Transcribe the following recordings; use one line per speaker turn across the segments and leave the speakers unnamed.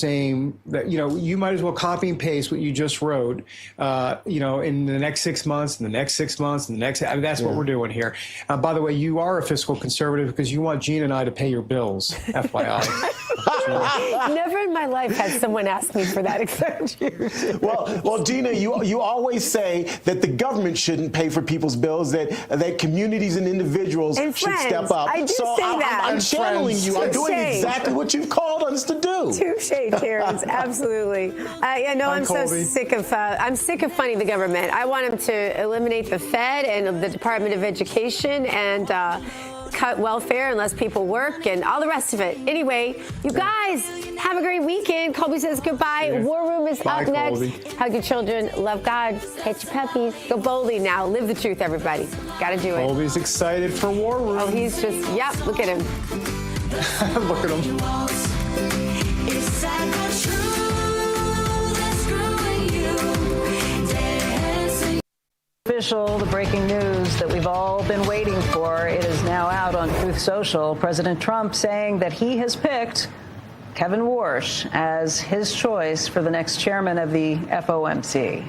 same, that, you might as well copy and paste what you just wrote, in the next 6 months, and the next 6 months, and the next, that's what we're doing here. By the way, you are a fiscal conservative because you want Gina and I to pay your bills, FYI.
Never in my life had someone ask me for that except you.
Well, Gina, you always say that the government shouldn't pay for people's bills, that communities and individuals should step up.
I do say that.
I'm channeling you. I'm doing exactly what you've called us to do.
Touche, Terrence. Absolutely. I'm so sick of funding the government. I want them to eliminate the Fed and the Department of Education and cut welfare unless people work and all the rest of it. Anyway, you guys have a great weekend. Colby says goodbye. Yeah. War Room is up next. Colby. Hug your children. Love God. Pet your puppies. Go boldly now. Live the truth, everybody. Got to do it.
Colby's excited for War Room.
Oh, he's just, look at him.
Look at him.
Official, the breaking news that we've all been waiting for. It is now out on Truth Social. President Trump saying that he has picked Kevin Warsh as his choice for the next chairman of the FOMC.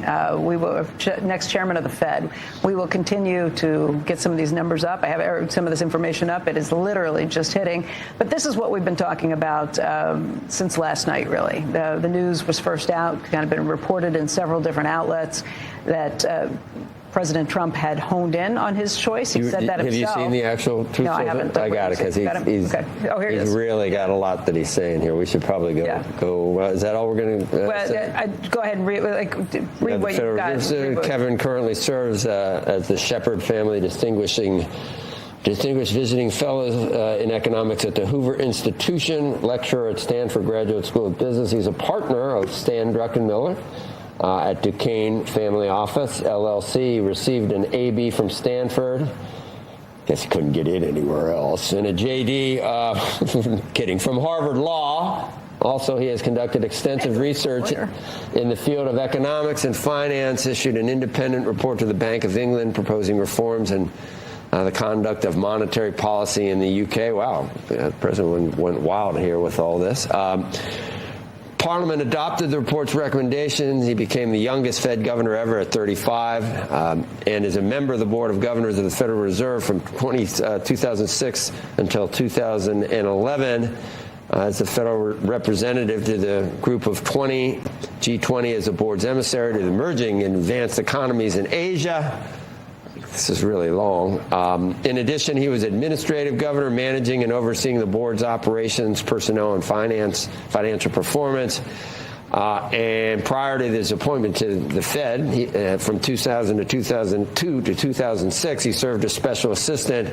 Next chairman of the Fed. We will continue to get some of these numbers up. I have some of this information up. It is literally just hitting. But this is what we've been talking about since last night, really. The news was first out, kind of been reported in several different outlets that President Trump had honed in on his choice. He said that himself.
Have you seen the actual truth?
No, I haven't.
I got it because he's really got a lot that he's saying here. We should probably go. Yeah. Is that all we're going to?
Go ahead and read what you've got.
Kevin currently serves as the Shepherd Family Distinguished Visiting Fellow in Economics at the Hoover Institution, lecturer at Stanford Graduate School of Business. He's a partner of Stan Druckenmiller at Duquesne Family Office, LLC. Received an AB from Stanford. Guess he couldn't get in anywhere else. And a JD, kidding, from Harvard Law. Also, he has conducted extensive research in the field of economics and finance, issued an independent report to the Bank of England proposing reforms and the conduct of monetary policy in the UK. Wow, the president went wild here with all this. Parliament adopted the report's recommendations. He became the youngest Fed governor ever at 35 and is a member of the Board of Governors of the Federal Reserve from 2006 until 2011 as the federal representative to the Group of 20, G20 as the board's emissary to the emerging and advanced economies in Asia. This is really long. In addition, he was administrative governor, managing and overseeing the board's operations, personnel, and financial performance. And prior to his appointment to the Fed, from 2000 to 2002 to 2006, he served as special assistant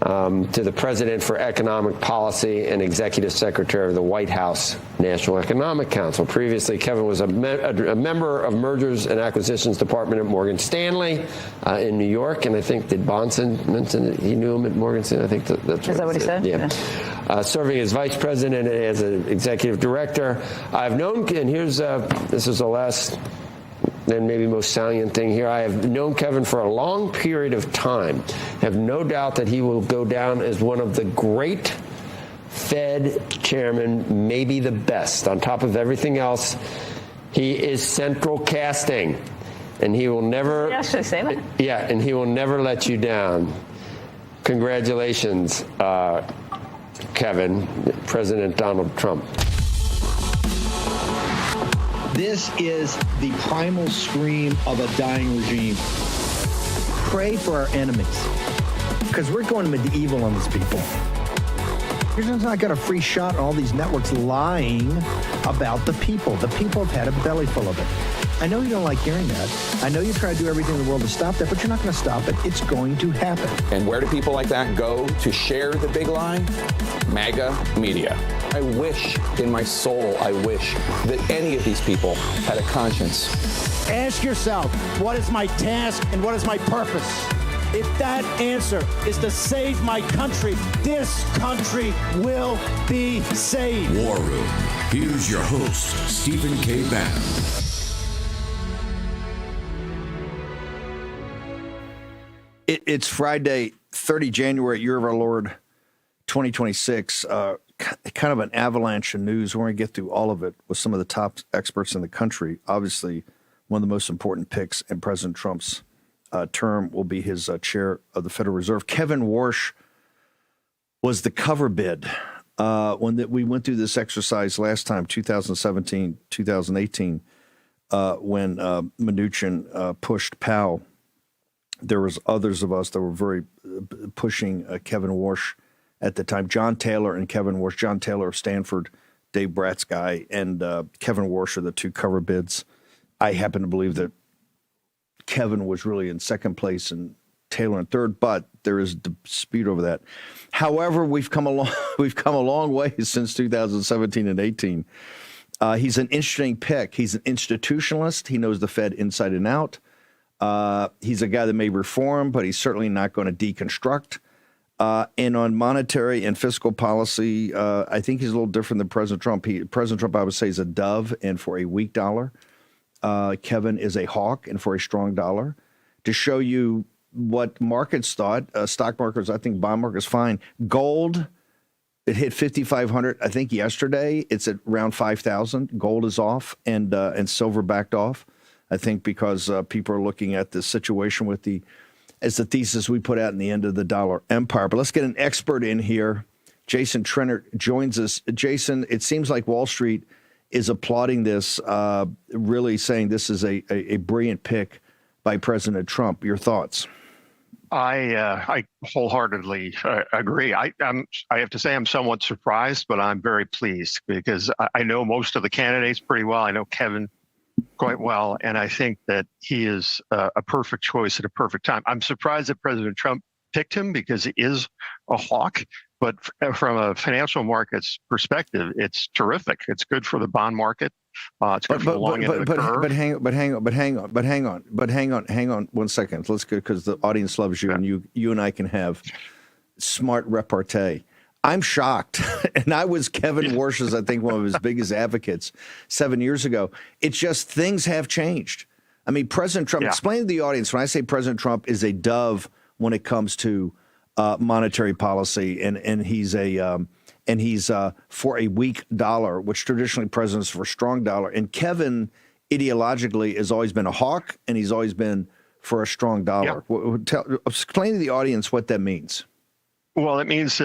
to the president for economic policy and executive secretary of the White House National Economic Council. Previously, Kevin was a member of Mergers and Acquisitions Department at Morgan Stanley in New York. And I think, did Bonson mention that he knew him at Morgan Stanley? I think that's
Is that what he said?
Yeah. Serving as vice president and as an executive director. I've known, and here's, this is the last and maybe most salient thing here. I have known Kevin for a long period of time. Have no doubt that he will go down as one of the great Fed chairmen, maybe the best. On top of everything else, he is central casting, and he will never.
Did you actually say that?
Yeah, and he will never let you down. Congratulations, Kevin, President Donald Trump.
This is the primal scream of a dying regime. Pray for our enemies, because we're going medieval on these people. You're just not got a free shot on all these networks lying about the people. The people have had a belly full of it. I know you don't like hearing that. I know you try to do everything in the world to stop that, but you're not going to stop it. It's going to happen.
And where do people like that go to share the big lie? MAGA media. I wish in my soul, I wish that any of these people had a conscience.
Ask yourself, what is my task and what is my purpose? If that answer is to save my country, this country will be saved.
War Room. Here's your host, Stephen K. Bannon.
It's Friday, 30 January, year of our Lord, 2026.
kind of an avalanche of news. We're going to get through all of it with some of the top experts in the country. Obviously, one of the most important picks in President Trump's term will be his chair of the Federal Reserve. Kevin Warsh was the cover bid when we went through this exercise last time, 2017, 2018, when Mnuchin pushed Powell. There was others of us that were very pushing Kevin Warsh at the time. John Taylor and Kevin Warsh. John Taylor of Stanford, Dave Bratt's guy, and Kevin Warsh are the two cover bids. I happen to believe that Kevin was really in second place and Taylor in third, but there is dispute over that. However, we've come a long way since 2017 and 18. He's an interesting pick. He's an institutionalist. He knows the Fed inside and out. He's a guy that may reform, but he's certainly not going to deconstruct. And on monetary and fiscal policy, I think he's a little different than President Trump. President Trump, I would say, is a dove and for a weak dollar. Kevin is a hawk and for a strong dollar. To show you what markets thought, stock markets, I think bond markets, fine. Gold, it hit 5,500, I think, yesterday. It's at around 5,000. Gold is off, and silver backed off. I think because people are looking at the situation with as the thesis we put out in the end of the dollar empire. But let's get an expert in here. Jason Trennert joins us. Jason, it seems like Wall Street is applauding this, really saying this is a brilliant pick by President Trump. Your thoughts?
I wholeheartedly agree. I have to say I'm somewhat surprised, but I'm very pleased because I know most of the candidates pretty well. I know Kevin quite well, and I think that he is a perfect choice at a perfect time. I'm surprised that President Trump picked him because he is a hawk, but from a financial markets perspective, it's terrific. It's good for the bond market. It's good for the long end of the curve. But
hang on 1 second. Let's go, because the audience loves you, and you and I can have smart repartee. I'm shocked, and I was Kevin Warsh's, I think, one of his biggest advocates 7 years ago. It's just things have changed. I mean, President Trump, explain to the audience, when I say President Trump is a dove when it comes to monetary policy, and he's for a weak dollar, which traditionally presidents for a strong dollar. And Kevin, ideologically, has always been a hawk, and he's always been for a strong dollar. Yeah. Explain to the audience what that means.
Well, it means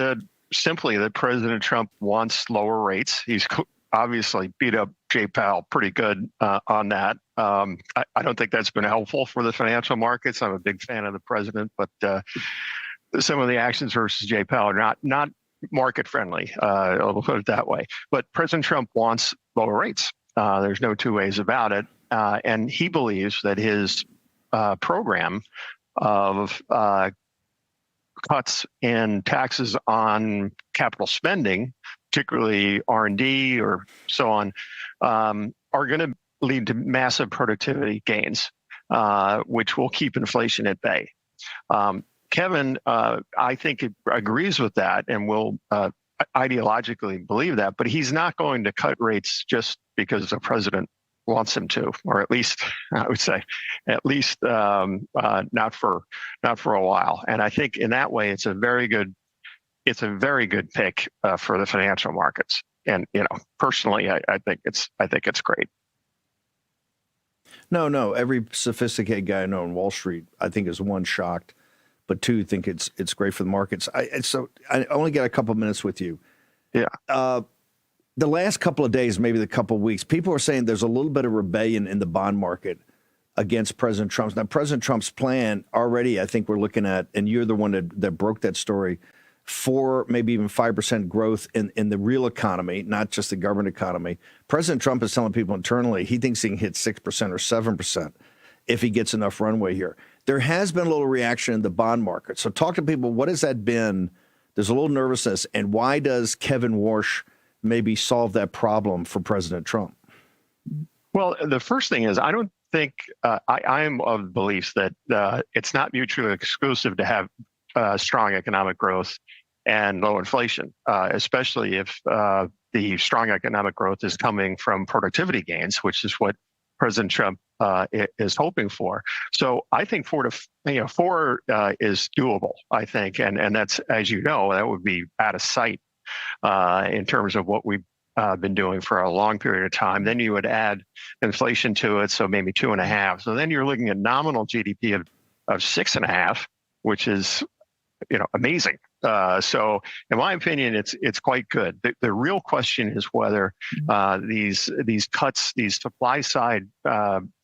simply that President Trump wants lower rates. He's obviously beat up Jay Powell pretty good on that. I don't think that's been helpful for the financial markets. I'm a big fan of the president, but some of the actions versus Jay Powell are not market friendly. I'll put it that way. But President Trump wants lower rates. There's no two ways about it. And he believes that his program of cuts in taxes on capital spending, particularly R&D or so on, are going to lead to massive productivity gains, which will keep inflation at bay. Kevin, I think, agrees with that and will ideologically believe that, but he's not going to cut rates just because the president wants him to, or at least I would say, not for a while. And I think in that way, it's a very good pick for the financial markets. And personally, I think it's great.
No. Every sophisticated guy I know on Wall Street, I think, is one, shocked, but two, think it's great for the markets. So I only got a couple of minutes with you.
Yeah.
The last couple of days, maybe the couple of weeks, people are saying there's a little bit of rebellion in the bond market against President Trump's. Now, President Trump's plan already, I think we're looking at, and you're the one that broke that story, 4, maybe even 5% growth in the real economy, not just the government economy. President Trump is telling people internally he thinks he can hit 6% or 7% if he gets enough runway here. There has been a little reaction in the bond market. So talk to people. What has that been? There's a little nervousness. And why does Kevin Warsh maybe solve that problem for President Trump?
Well, the first thing is, I don't think I am of the belief that it's not mutually exclusive to have strong economic growth and low inflation, especially if the strong economic growth is coming from productivity gains, which is what President Trump is hoping for. So I think 4 is doable, I think. And that's, as you know, that would be out of sight in terms of what we've been doing for a long period of time. Then you would add inflation to it, so maybe 2.5. So then you're looking at nominal GDP of 6.5, which is, amazing. So in my opinion, it's quite good. The real question is whether these cuts, these supply side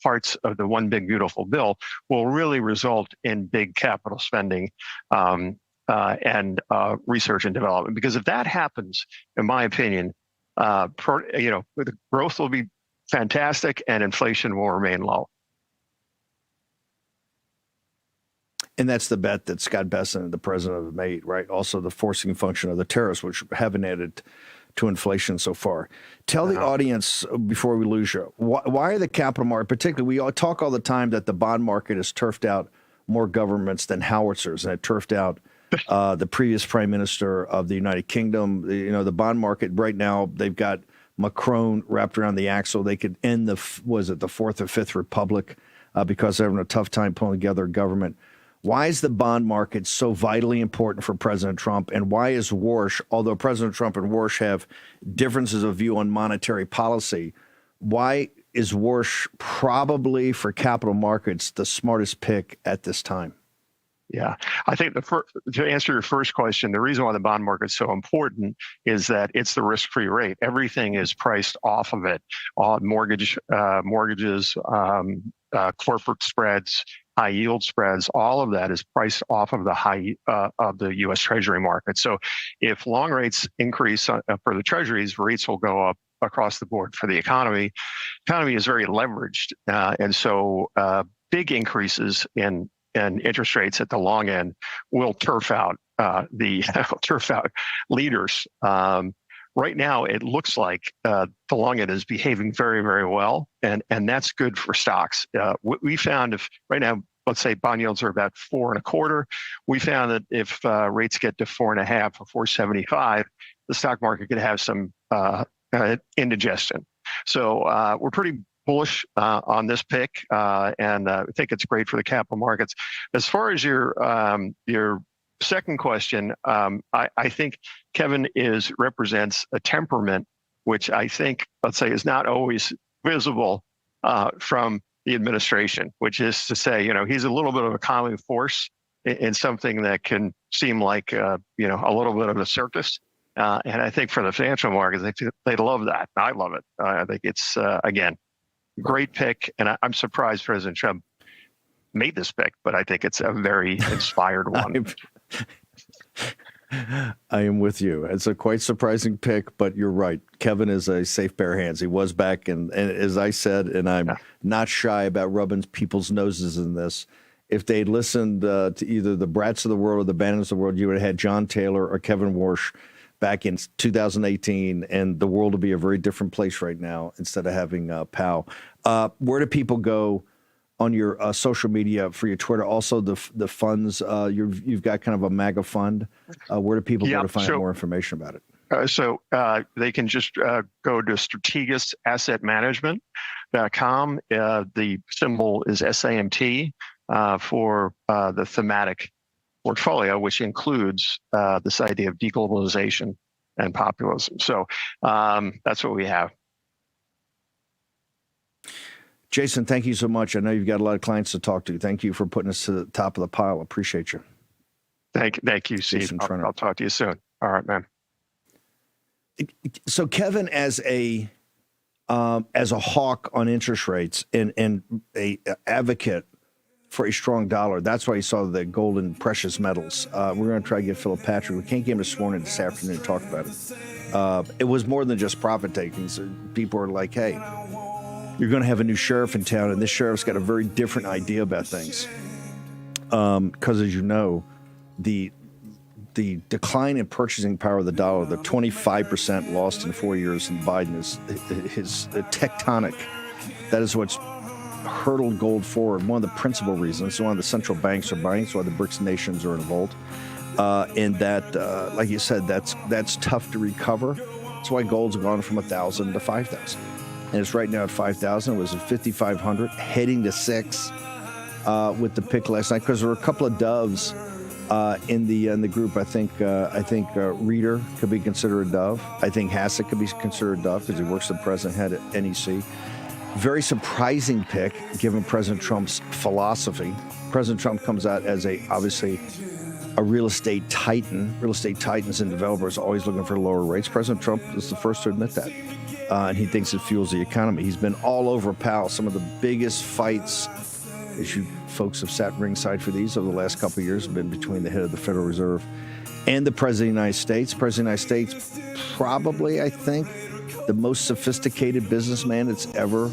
parts of the one big beautiful bill will really result in big capital spending and research and development. Because if that happens, in my opinion, the growth will be fantastic and inflation will remain low.
And that's the bet that Scott Bessent and the president have made, right? Also the forcing function of the tariffs, which haven't added to inflation so far. Tell the audience, before we lose you, why are the capital market, particularly, we all talk all the time that the bond market has turfed out more governments than howitzers, and it turfed out the previous prime minister of the United Kingdom. The bond market right now, they've got Macron wrapped around the axle. They could end the fourth or fifth republic because they're having a tough time pulling together a government. Why is the bond market so vitally important for President Trump? And why is Warsh, although President Trump and Warsh have differences of view on monetary policy, why is Warsh probably for capital markets the smartest pick at this time?
Yeah, I think to answer your first question, the reason why the bond market is so important is that it's the risk-free rate. Everything is priced off of it. All mortgages, corporate spreads, high yield spreads, all of that is priced off of the U.S. Treasury market. So if long rates increase for the Treasuries, rates will go up across the board for the economy. Economy is very leveraged, and so big increases in interest rates at the long end will turf out leaders. Right now, it looks like the long end is behaving very, very well, and that's good for stocks. What we found, if right now, let's say bond yields are about 4.25, we found that if rates get to 4.5 or 4.75, the stock market could have some indigestion. So we're pretty bullish on this pick, and I think it's great for the capital markets. As far as your second question, I think Kevin represents a temperament which I think, let's say, is not always visible from the administration, which is to say, he's a little bit of a calming force in something that can seem like, a little bit of a circus. And I think for the financial markets, they love that. I love it. I think it's, again, great pick. And I'm surprised President Trump made this pick, but I think it's a very inspired one.
I am with you. It's a quite surprising pick, but you're right. Kevin is a safe pair of hands. He was back, and as I said, and I'm not shy about rubbing people's noses in this, if they'd listened to either the Bratts of the world or the Bannons of the world, you would have had John Taylor or Kevin Warsh back in 2018, and the world would be a very different place right now instead of having Powell. Where do people go on your social media, for your Twitter? Also, the funds, you've got kind of a MAGA fund. Where do people go to find out more information about it?
So they can just go to strategisassetmanagement.com. The symbol is SAMT for the thematic portfolio, which includes this idea of deglobalization and populism. So that's what we have.
Jason, thank you so much. I know you've got a lot of clients to talk to. Thank you for putting us to the top of the pile. Appreciate you.
Thank you, Steve. I'll talk to you soon. All right, man.
So, Kevin, as a hawk on interest rates and a advocate for a strong dollar, that's why you saw the gold and precious metals. We're going to try to get Philip Patrick. We can't get him this morning, this afternoon, to talk about it. It was more than just profit taking. So people are like, hey, you're going to have a new sheriff in town, and this sheriff's got a very different idea about things. Because, as you know, the decline in purchasing power of the dollar, the 25% lost in 4 years in Biden is tectonic. That is what's hurdled gold forward. One of the principal reasons, one of the central banks are buying, so why the BRICS nations are involved. And that, like you said, that's tough to recover. That's why gold's gone from 1,000 to 5,000. And it's right now at 5,000. It was at 5,500, heading to 6 with the pick last night, because there were a couple of doves In the group, I think Reeder could be considered a dove. I think Hassett could be considered a dove because he works the president head at NEC. Very surprising pick given President Trump's philosophy. President Trump comes out as obviously a real estate titan. Real estate titans and developers are always looking for lower rates. President Trump is the first to admit that. And he thinks it fuels the economy. He's been all over Powell. Some of the biggest fights, as you folks have sat ringside for these over the last couple of years, have been between the head of the Federal Reserve and the President of the United States. President of the United States, probably, I think, the most sophisticated businessman that's ever.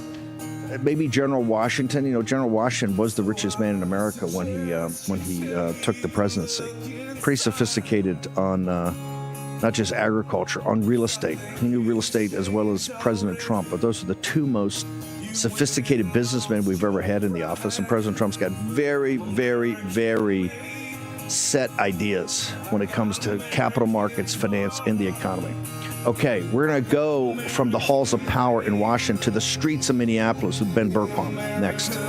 Maybe General Washington. You know, General Washington was the richest man in America when he took the presidency. Pretty sophisticated on not just agriculture, on real estate. He knew real estate as well as President Trump. But those are the two most sophisticated businessmen we've ever had in the office. And President Trump's got very, very, very set ideas when it comes to capital markets, finance, and the economy. Okay, we're going to go from the halls of power in Washington to the streets of Minneapolis with Ben Bergquam next.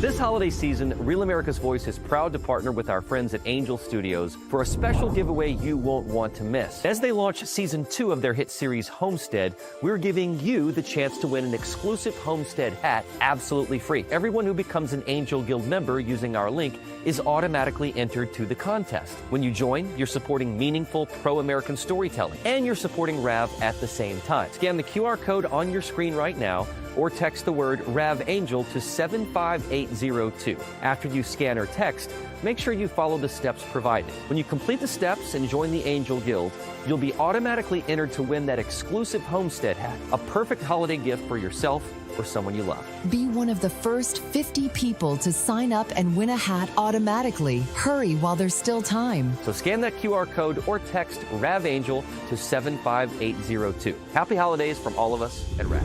This holiday season, Real America's Voice is proud to partner with our friends at Angel Studios for a special giveaway you won't want to miss. As they launch Season 2 of their hit series Homestead, we're giving you the chance to win an exclusive Homestead hat absolutely free. Everyone who becomes an Angel Guild member using our link is automatically entered to the contest. When you join, you're supporting meaningful pro-American storytelling, and you're supporting RAV at the same time. Scan the QR code on your screen right now, or text the word RAVAngel to 75802. After you scan or text, make sure you follow the steps provided. When you complete the steps and join the Angel Guild, you'll be automatically entered to win that exclusive Homestead hat, a perfect holiday gift for yourself or someone you love.
Be one of the first 50 people to sign up and win a hat automatically. Hurry while there's still time.
So scan that QR code or text RAVAngel to 75802. Happy holidays from all of us at RAV.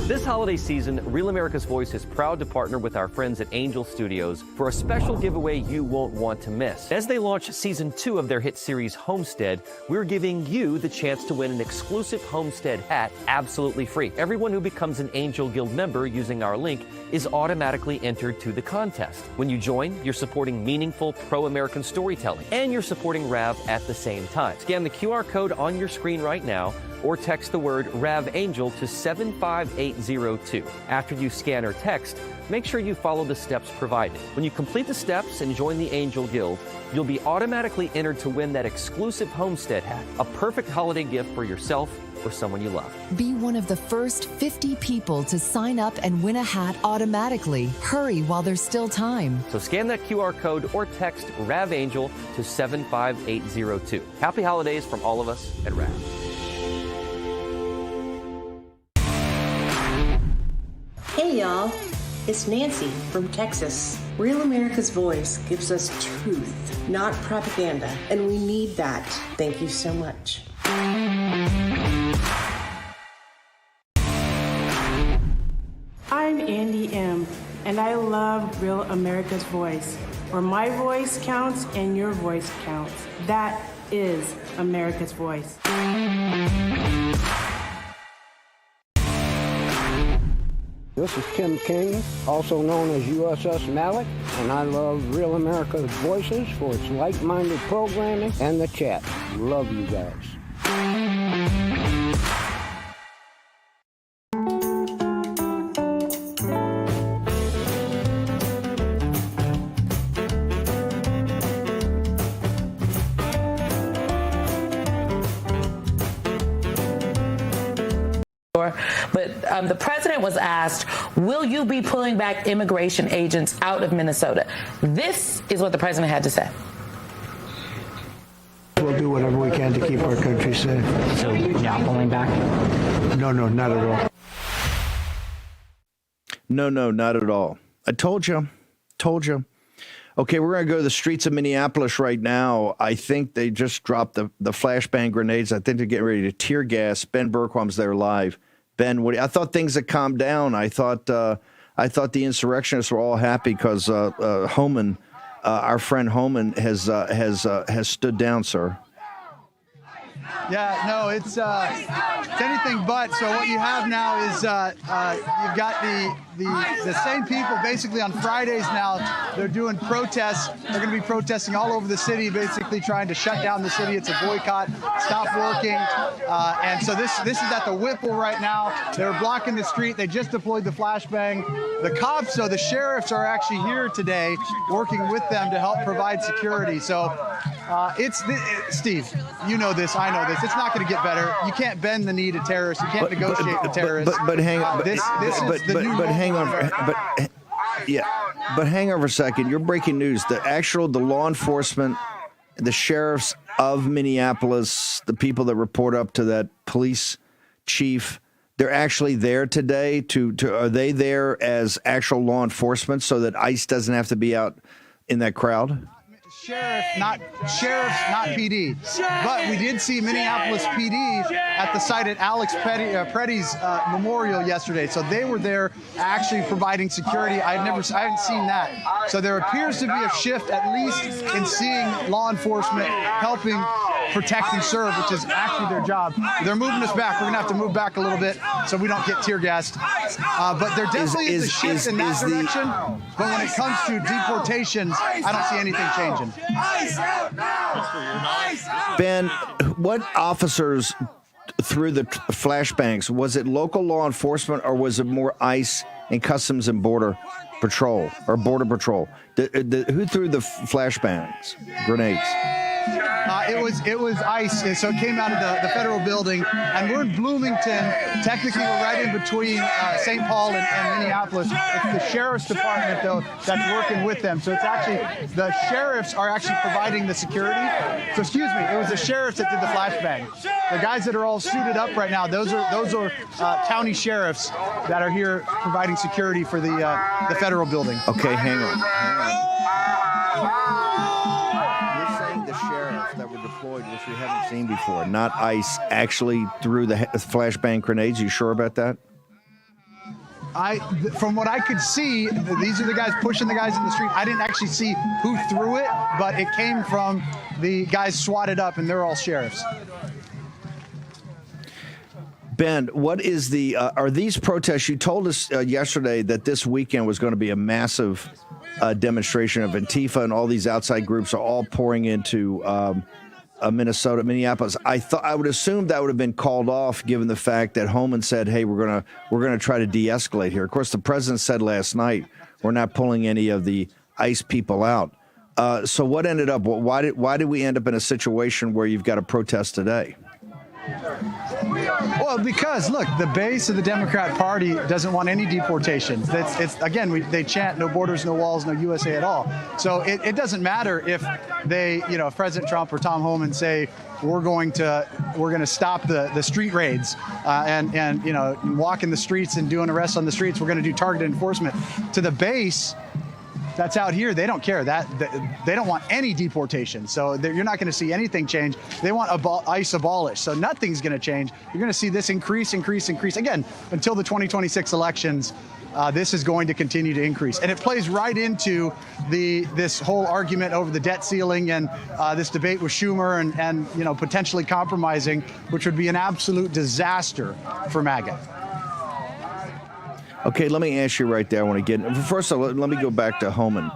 This holiday season, Real America's Voice is proud to partner with our friends at Angel Studios for a special giveaway you won't want to miss. As they launch Season 2 of their hit series Homestead, we're giving you the chance to win an exclusive Homestead hat absolutely free. Everyone who becomes an Angel Guild member using our link is automatically entered to the contest. When you join, you're supporting meaningful pro-American storytelling, and you're supporting RAV at the same time. Scan the QR code on your screen right now, or text the word RAVAngel to 75802. After you scan or text, make sure you follow the steps provided. When you complete the steps and join the Angel Guild, you'll be automatically entered to win that exclusive Homestead hat, a perfect holiday gift for yourself or someone you love.
Be one of the first 50 people to sign up and win a hat automatically. Hurry while there's still time.
So scan that QR code or text RAVAngel to 75802. Happy holidays from all of us at RAV.
Hey y'all, it's Nancy from Texas. Real America's Voice gives us truth, not propaganda, and we need that. Thank you so much.
I'm Andy M., and I love Real America's Voice, where my voice counts and your voice counts. That is America's Voice.
This is Tim King, also known as USS Malik, and I love Real America's Voices for its like-minded programming and the chat. Love you guys.
But the president was asked, will you be pulling back immigration agents out of Minnesota? This is what the president had to say.
We'll do whatever we can to keep our country safe.
So not pulling back?
No, not at all.
No, not at all. I told you. Okay, we're going to go to the streets of Minneapolis right now. I think they just dropped the flashbang grenades. I think they're getting ready to tear gas. Ben Bergquam's there live. Ben, I thought things had calmed down. I thought the insurrectionists were all happy because Homan, our friend Homan, has stood down, sir.
Yeah, no, it's anything but. So what you have now is you've got the same people basically on Fridays now. They're doing protests. They're going to be protesting all over the city, basically trying to shut down the city. It's a boycott, stop working. And so this is at the Whipple right now. They're blocking the street. They just deployed the flashbang. The cops, so the sheriffs are actually here today working with them to help provide security. So Steve, you know this, I know this. It's not going to get better. You can't bend the knee to terrorists. You can't negotiate with terrorists.
But hang on. But hang on for a second. You're breaking news. The law enforcement, the sheriffs of Minneapolis, the people that report up to that police chief, they're actually there today. Are they there as actual law enforcement so that ICE doesn't have to be out in that crowd?
Sheriffs, not PD. But we did see Minneapolis PD at the site at Alex Petty's memorial yesterday. So they were there actually providing security. I haven't seen that. So there appears to be a shift, at least in seeing law enforcement helping protect and serve, which is actually their job. They're moving us back. We're going to have to move back a little bit so we don't get tear gassed. But there definitely is a shift in that direction. But when it comes to deportations, I don't see anything changing.
Ben, what officers threw the flashbangs? Was it local law enforcement or was it more ICE and Customs and Border Patrol or Border Patrol? Who threw the flashbangs, grenades?
It was ICE, so it came out of the federal building, and we're in Bloomington. Technically, we're right in between St. Paul and Minneapolis. It's the sheriff's department, though, that's working with them. So it's actually the sheriffs are actually providing the security. So excuse me, it was the sheriffs that did the flashbang. The guys that are all suited up right now, those are county sheriffs that are here providing security for the federal building.
Okay, hang on. That were deployed, which we haven't seen before, not ICE, actually threw the flashbang grenades. You sure about that?
From what I could see, these are the guys pushing the guys in the street. I didn't actually see who threw it, but it came from the guys swatted up, and they're all sheriffs.
Ben, what is are these protests? You told us yesterday that this weekend was going to be a massive demonstration of Antifa, and all these outside groups are all pouring into Minneapolis. I would assume that would have been called off, given the fact that Homan said, "Hey, we're gonna try to de-escalate here." Of course, the president said last night, "We're not pulling any of the ICE people out." So what ended up? Why did we end up in a situation where you've got a protest today?
Well, because look, the base of the Democrat Party doesn't want any deportations. They chant no borders, no walls, no USA at all. So it doesn't matter if if President Trump or Tom Homan say we're going to stop the street raids and walk in the streets and doing arrests on the streets. We're going to do targeted enforcement. To the base that's out here, they don't care. They don't want any deportation. So you're not going to see anything change. They want ICE abolished. So nothing's going to change. You're going to see this increase. Again, until the 2026 elections, this is going to continue to increase. And it plays right into this whole argument over the debt ceiling and this debate with Schumer and potentially compromising, which would be an absolute disaster for MAGA.
Okay, let me ask you right there. I want to get first. Let me go back to Homan.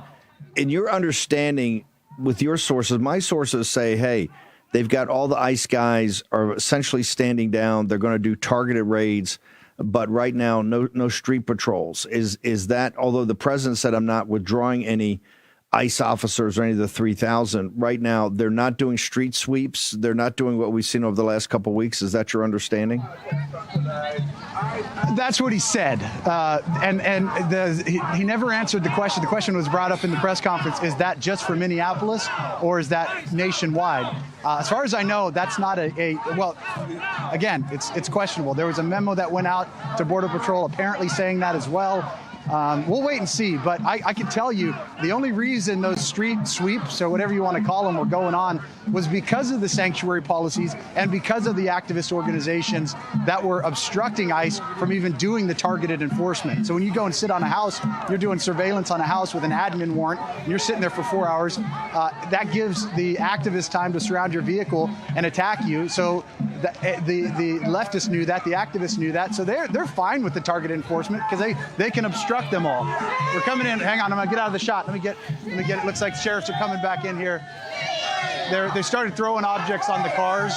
In your understanding, with your sources, my sources say, hey, they've got all the ICE guys are essentially standing down. They're going to do targeted raids, but right now, no street patrols. Is that, although the president said I'm not withdrawing any ICE officers or any of the 3,000, right now they're not doing street sweeps. They're not doing what we've seen over the last couple of weeks. Is that your understanding?
That's what he said, he never answered the question. The question was brought up in the press conference: is that just for Minneapolis, or is that nationwide? As far as I know, that's not well. Again, it's questionable. There was a memo that went out to Border Patrol, apparently saying that as well. We'll wait and see. But I can tell you the only reason those street sweeps, or whatever you want to call them, were going on was because of the sanctuary policies and because of the activist organizations that were obstructing ICE from even doing the targeted enforcement. So when you go and sit on a house, you're doing surveillance on a house with an admin warrant, and you're sitting there for 4 hours. That gives the activists time to surround your vehicle and attack you. So the leftists knew that, the activists knew that. So they're fine with the targeted enforcement because they can obstruct them all. We're coming in. Hang on, I'm gonna get out of the shot. Let me get it. Looks like sheriffs are coming back in here. They started throwing objects on the cars.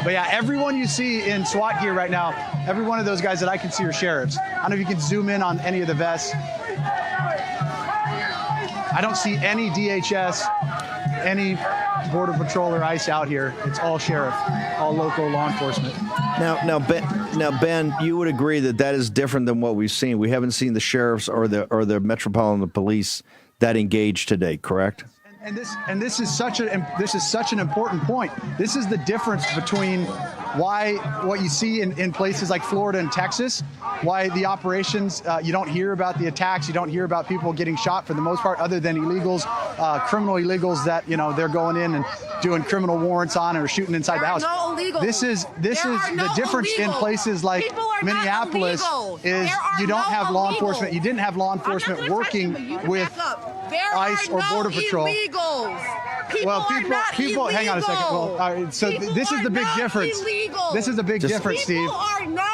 But yeah, everyone you see in SWAT gear right now, every one of those guys that I can see are sheriffs. I don't know if you can zoom in on any of the vests. I don't see any DHS, any Border Patrol or ICE out here. It's all sheriff, all local law enforcement.
Now, Ben, you would agree that is different than what we've seen. We haven't seen the sheriffs or the Metropolitan Police that engaged today, correct?
And this is such an important point. This is the difference between what you see in places like Florida and Texas, why the operations, you don't hear about the attacks, you don't hear about people getting shot for the most part, other than illegals, criminal illegals that, they're going in and doing criminal warrants on or shooting inside the house. This is the difference in places like Minneapolis is you don't have law enforcement. You didn't have law enforcement working with ICE or Border Patrol. People. Hang on a second. Well, so this is the big difference. This is the big difference, Steve.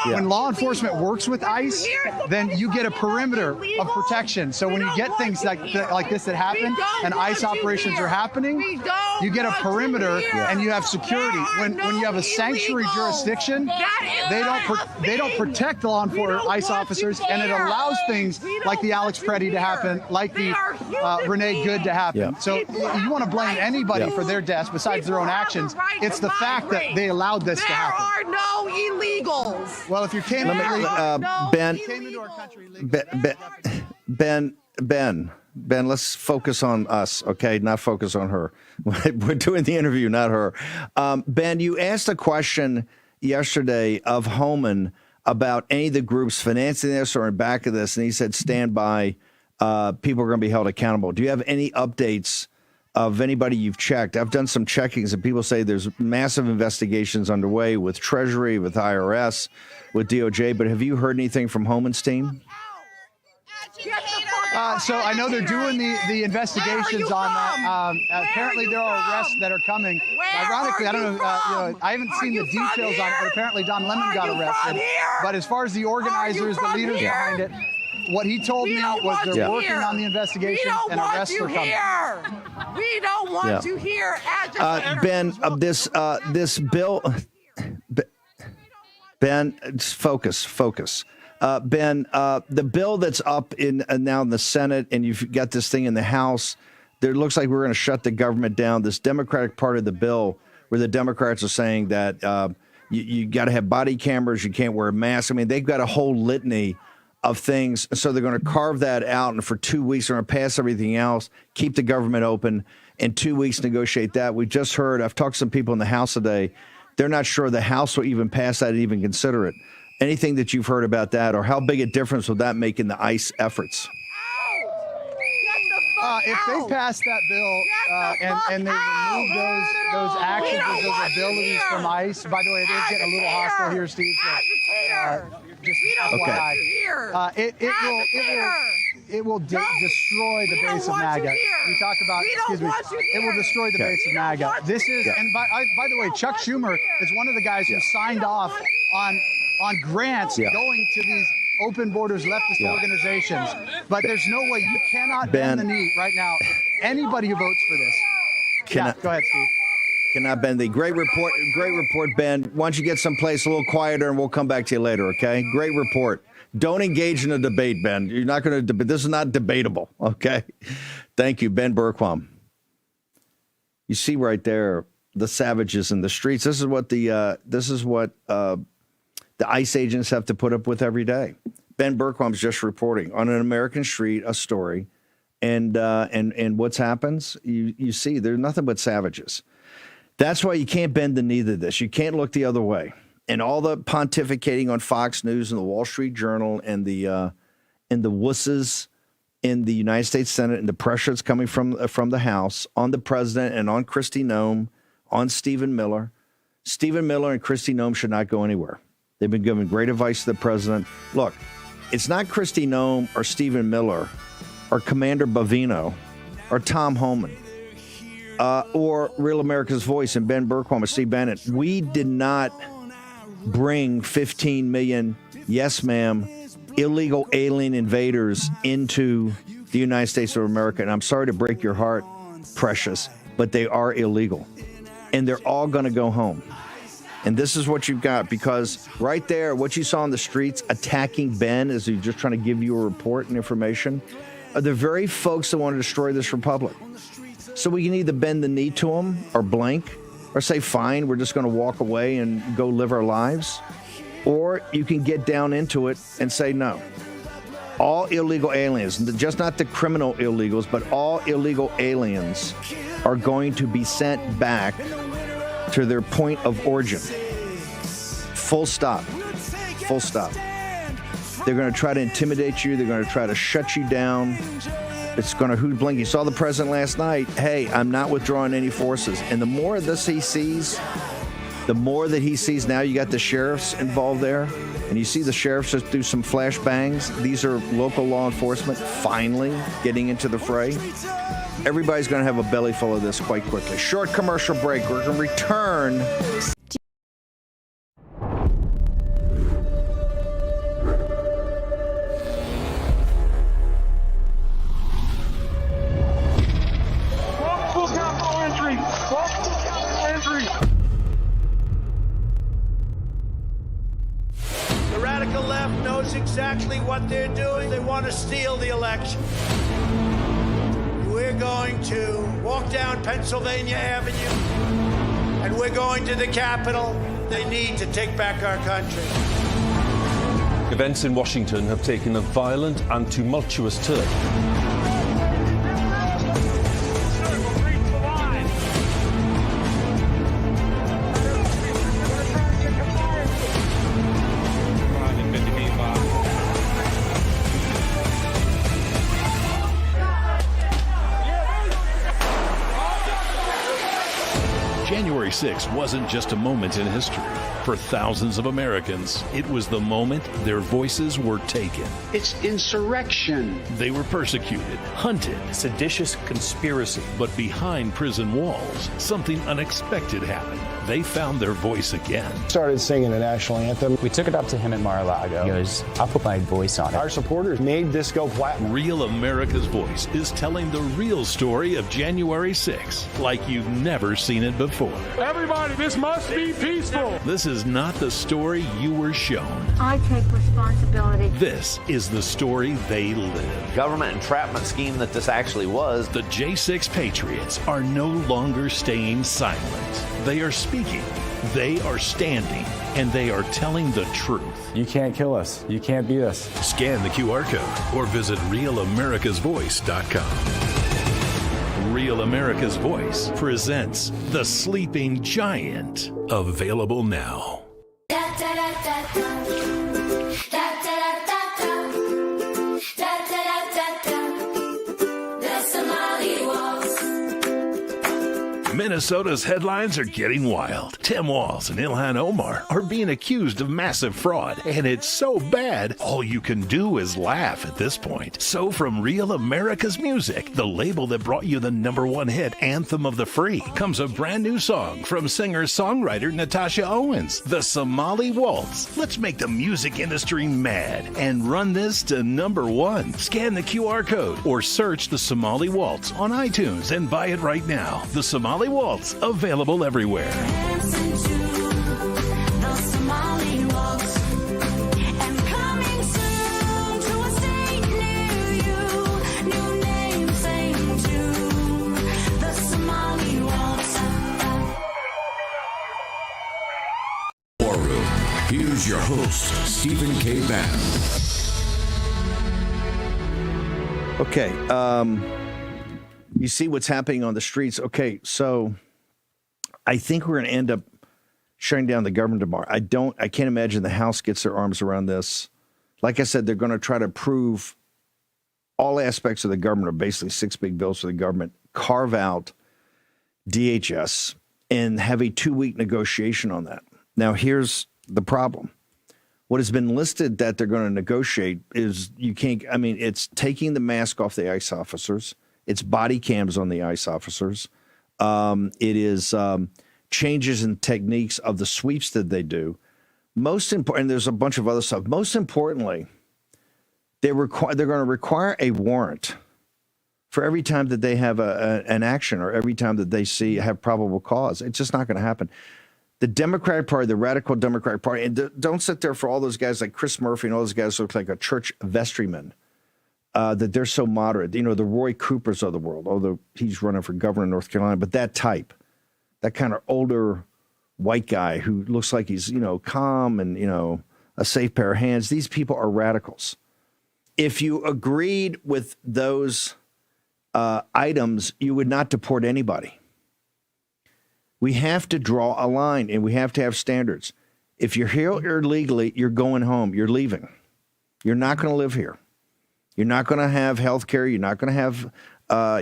When law enforcement works with ICE, then you get a perimeter of protection. So when you get things like this that happen, and ICE operations are happening, you get a perimeter and you have security. When you have a sanctuary jurisdiction, they don't protect law enforcement ICE officers, and it allows things like the Alex Preddy to happen, like the Renee Good to happen. Yeah. So you want to blame anybody for their deaths besides their own actions. It's the fact that they allowed this to happen.
There are no illegals.
Well, if you came into our country,
Ben, let's focus on us, okay? Not focus on her. We're doing the interview, not her. Ben, you asked a question yesterday of Homan about any of the groups financing this or in back of this, and he said, stand by. People are going to be held accountable. Do you have any updates of anybody you've checked? I've done some checkings, and people say there's massive investigations underway with Treasury, with IRS, with DOJ, but have you heard anything from Homan's team?
So I know they're doing the investigations on that. Apparently, there are arrests that are coming. Ironically, I don't know. I haven't seen the details on it, but apparently Don Lemon got arrested. But as far as the organizers, the leaders behind it, what he told me was they're working on the investigation and arrests are coming.
We don't want you here.
Ben, this bill. Ben, focus. Ben, the bill that's up now in the Senate, and you've got this thing in the House. There looks like we're going to shut the government down. This Democratic part of the bill, where the Democrats are saying that you got to have body cameras, you can't wear a mask. I mean, they've got a whole litany of things. So they're going to carve that out, and for 2 weeks they're going to pass everything else, keep the government open, in 2 weeks negotiate that. We just heard, I've talked to some people in the House today, they're not sure the House will even pass that and even consider it. Anything that you've heard about that, or how big a difference will that make in the ICE efforts?
If they pass that bill and they remove those actions, those abilities from ICE, by the way, it is getting a little hostile here, Steve. Just FYI. It will destroy the base of MAGA. We talk about, it will destroy the base of MAGA. This is, and by the way, Chuck Schumer is one of the guys who signed off on grants going to these open borders leftist organizations. But there's no way, you cannot bend the knee right now. Anybody who votes for this. Go ahead, Steve.
Cannot bend the great report, Ben. Why don't you get someplace a little quieter, and we'll come back to you later, okay? Great report. Don't engage in a debate, Ben. You're not going to debate. This is not debatable, okay? Thank you, Ben Bergquam. You see right there the savages in the streets. This is what the ICE agents have to put up with every day. Ben Bergquam's just reporting on an American street a story, and what happens? You see, there's nothing but savages. That's why you can't bend the knee to this. You can't look the other way. And all the pontificating on Fox News and the Wall Street Journal and the wusses in the United States Senate and the pressure that's coming from the House on the president and on Kristi Noem, on Stephen Miller. Stephen Miller and Kristi Noem should not go anywhere. They've been giving great advice to the president. Look, it's not Kristi Noem or Stephen Miller or Commander Bavino or Tom Homan or Real America's Voice and Ben Bergquam or Steve Bannon. We did not bring 15 million, yes ma'am, illegal alien invaders into the United States of America. And I'm sorry to break your heart, precious, but they are illegal. And they're all going to go home. And this is what you've got, because right there, what you saw on the streets attacking Ben as he's just trying to give you a report and information are the very folks that want to destroy this republic. So we can either bend the knee to them or blank or say, fine, we're just going to walk away and go live our lives. Or you can get down into it and say no. All illegal aliens, just not the criminal illegals, but all illegal aliens are going to be sent back to their point of origin. Full stop. Full stop. They're going to try to intimidate you. They're going to try to shut you down. It's going to hoot blink. You saw the president last night. Hey, I'm not withdrawing any forces. And the more of this he sees, the more that he sees now, you got the sheriffs involved there. And you see the sheriffs just do some flashbangs. These are local law enforcement finally getting into the fray. Everybody's going to have a belly full of this quite quickly. Short commercial break. We're going to return.
The radical left knows exactly what they're doing. They want to steal the election. We're going to walk down Pennsylvania Avenue, and we're going to the Capitol. They need to take back our country.
Events in Washington have taken a violent and tumultuous turn.
January 6th wasn't just a moment in history. For thousands of Americans, it was the moment their voices were taken.
It's insurrection.
They were persecuted, hunted.
Seditious conspiracy.
But behind prison walls, something unexpected happened. They found their voice again.
Started singing the national anthem.
We took it up to him at Mar-a-Lago. He goes, I'll put my voice on it.
Our supporters made this go platinum.
Real America's Voice is telling the real story of January 6th like you've never seen it before.
Everybody, this must be peaceful.
This is not the story you were shown.
I take responsibility.
This is the story they live.
Government entrapment scheme that this actually was.
The J6 Patriots are no longer staying silent. They are speaking, they are standing, and they are telling the truth.
You can't kill us. You can't beat us.
Scan the QR code or visit RealAmericasVoice.com. Real America's Voice presents The Sleeping Giant. Available now. Minnesota's headlines are getting wild. Tim Walz and Ilhan Omar are being accused of massive fraud, and it's so bad, all you can do is laugh at this point. So from Real America's Music, the label that brought you the #1 hit, Anthem of the Free, comes a brand new song from singer-songwriter Natasha Owens, The Somali Waltz. Let's make the music industry mad and run this to #1. Scan the QR code or search The Somali Waltz on iTunes and buy it right now. The Somali Waltz, available everywhere.
War Room. Here's your host, Stephen K. Bannon.
Okay, you see what's happening on the streets. Okay, so I think we're going to end up shutting down the government tomorrow. I can't imagine the House gets their arms around this. Like I said, they're going to try to prove all aspects of the government are basically 6 big bills for the government, carve out DHS, and have a 2-week negotiation on that. Now, here's the problem. What has been listed that they're going to negotiate is it's taking the mask off the ICE officers. It's body cams on the ICE officers. It is changes in techniques of the sweeps that they do. Most important, and there's a bunch of other stuff. Most importantly, they're going to require a warrant for every time that they have an action or every time that they have probable cause. It's just not going to happen. The Democratic Party, the radical Democratic Party, and don't sit there for all those guys like Chris Murphy and all those guys who look like a church vestryman, that they're so moderate. You know, the Roy Coopers of the world, although he's running for governor in North Carolina, but that type, that kind of older white guy who looks like he's, calm and, a safe pair of hands. These people are radicals. If you agreed with those items, you would not deport anybody. We have to draw a line, and we have to have standards. If you're here illegally, you're going home. You're leaving. You're not going to live here. You're not going to have health care. You're not going to have,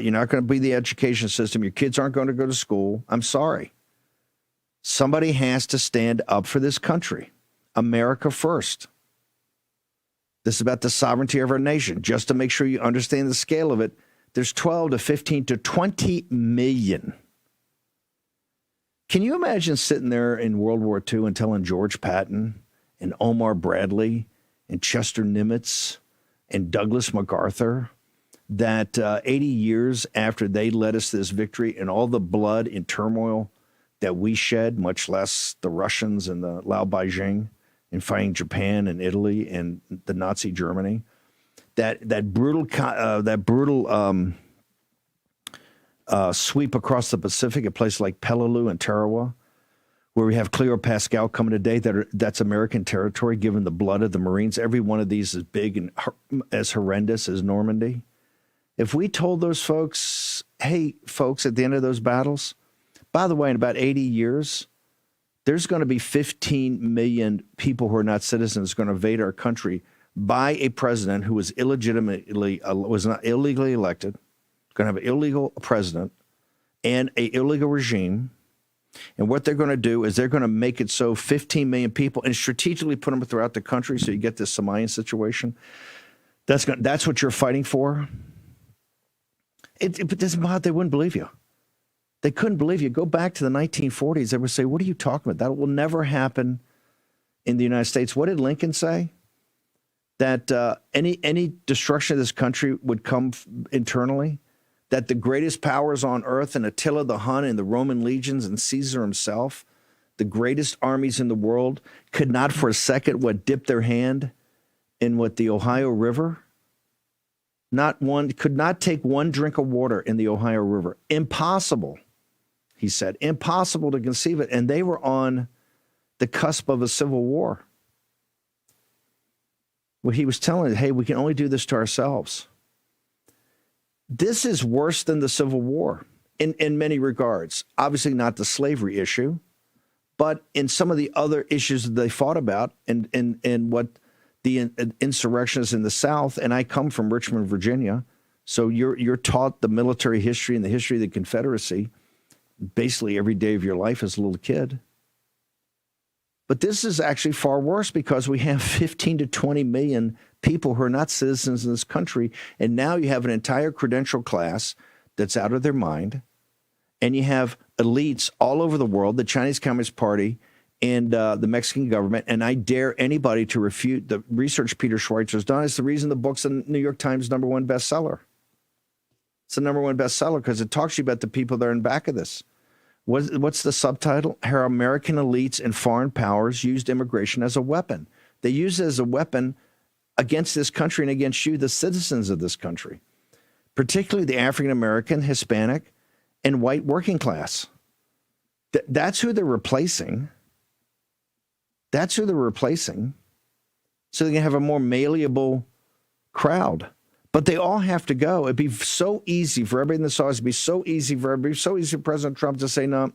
you're not going to be the education system. Your kids aren't going to go to school. I'm sorry. Somebody has to stand up for this country. America first. This is about the sovereignty of our nation. Just to make sure you understand the scale of it, there's 12 to 15 to 20 million. Can you imagine sitting there in World War II and telling George Patton and Omar Bradley and Chester Nimitz and Douglas MacArthur that 80 years after they led us to this victory and all the blood and turmoil that we shed, much less the Russians and the Lao Beijing in fighting Japan and Italy and the Nazi Germany, that brutal sweep across the Pacific at places like Peleliu and Tarawa, where we have Cleo Pascal coming today, that's American territory, given the blood of the Marines. Every one of these is big and as horrendous as Normandy. If we told those folks, hey, folks, at the end of those battles, by the way, in about 80 years, there's going to be 15 million people who are not citizens going to invade our country by a president who was was not illegally elected, going to have an illegal president and an illegal regime. And what they're going to do is they're going to make it so 15 million people and strategically put them throughout the country so you get this Somalian situation. That's what you're fighting for. It doesn't matter. They wouldn't believe you. They couldn't believe you. Go back to the 1940s. They would say, what are you talking about? That will never happen in the United States. What did Lincoln say? That any destruction of this country would come internally, that the greatest powers on earth, and Attila the Hun and the Roman legions and Caesar himself, the greatest armies in the world, could not for a second dip their hand in the Ohio River? Could not take one drink of water in the Ohio River. Impossible, he said. Impossible to conceive it. And they were on the cusp of a civil war. Well, he was telling, hey, we can only do this to ourselves. This is worse than the Civil War in many regards. Obviously not the slavery issue, but in some of the other issues that they fought about and what the insurrectionists in the South, and I come from Richmond, Virginia, so you're taught the military history and the history of the Confederacy basically every day of your life as a little kid. But this is actually far worse because we have 15 to 20 million people who are not citizens in this country, and now you have an entire credential class that's out of their mind, and you have elites all over the world, the Chinese Communist Party and the Mexican government, and I dare anybody to refute the research Peter Schweizer's done. It's the reason the book's the New York Times #1 bestseller. It's the #1 bestseller because it talks to you about the people that are in back of this. What's the subtitle? How American elites and foreign powers used immigration as a weapon. They use it as a weapon against this country and against you, the citizens of this country, particularly the African-American, Hispanic, and white working class. That's who they're replacing. That's who they're replacing. So they can have a more malleable crowd. But they all have to go. It'd be so easy for everybody in the South. It'd be so easy for President Trump to say, no,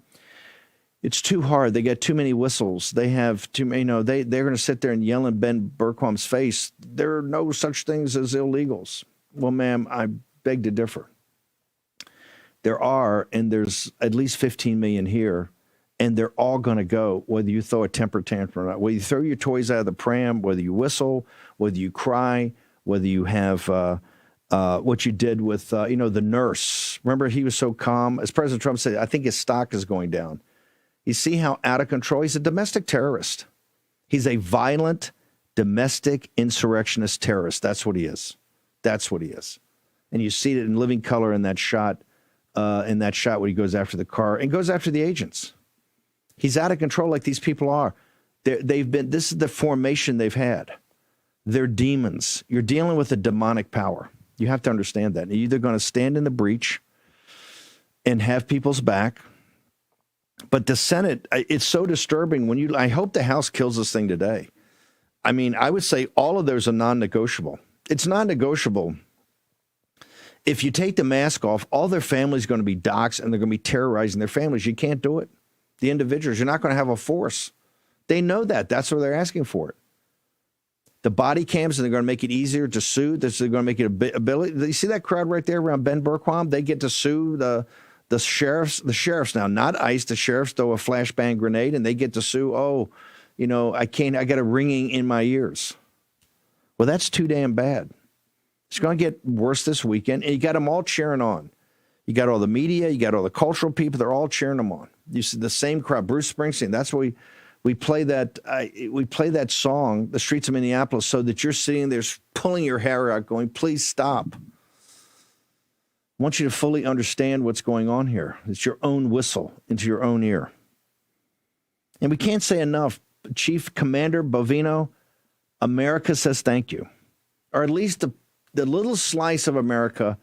It's too hard. They get too many whistles. They have too many, they're going to sit there and yell in Ben Bergquam's face. There are no such things as illegals. Well, ma'am, I beg to differ. There are, and there's at least 15 million here, and they're all going to go, whether you throw a temper tantrum or not, whether you throw your toys out of the pram, whether you whistle, whether you cry, whether you have what you did with, the nurse. Remember, he was so calm. As President Trump said, I think his stock is going down. You see how out of control? He's a domestic terrorist. He's a violent domestic insurrectionist terrorist. That's what he is. That's what he is. And you see it in living color in that shot where he goes after the car and goes after the agents. He's out of control like these people are. This is the formation they've had. They're demons. You're dealing with a demonic power. You have to understand that. You're either going to stand in the breach and have people's back. But the Senate, it's so disturbing I hope the House kills this thing today. I mean, I would say all of those are non-negotiable. It's non-negotiable. If you take the mask off, all their families are going to be doxxed and they're going to be terrorizing their families. You can't do it. The individuals, you're not going to have a force. They know that. That's why they're asking for it. The body cams, and they're going to make it easier to sue. They're going to make it ability. You see that crowd right there around Ben Bergquam? They get to sue the sheriffs now, not ICE. The sheriffs throw a flashbang grenade and they get to sue. I got a ringing in my ears. Well, that's too damn bad. It's going to get worse this weekend. And you got them all cheering on. You got all the media, you got all the cultural people. They're all cheering them on. You see the same crowd, Bruce Springsteen. That's why we play that song, The Streets of Minneapolis, so that you're sitting there pulling your hair out going, please stop. I want you to fully understand what's going on here. It's your own whistle into your own ear. And we can't say enough. Chief Commander Bovino, America says thank you. Or at least the little slice of America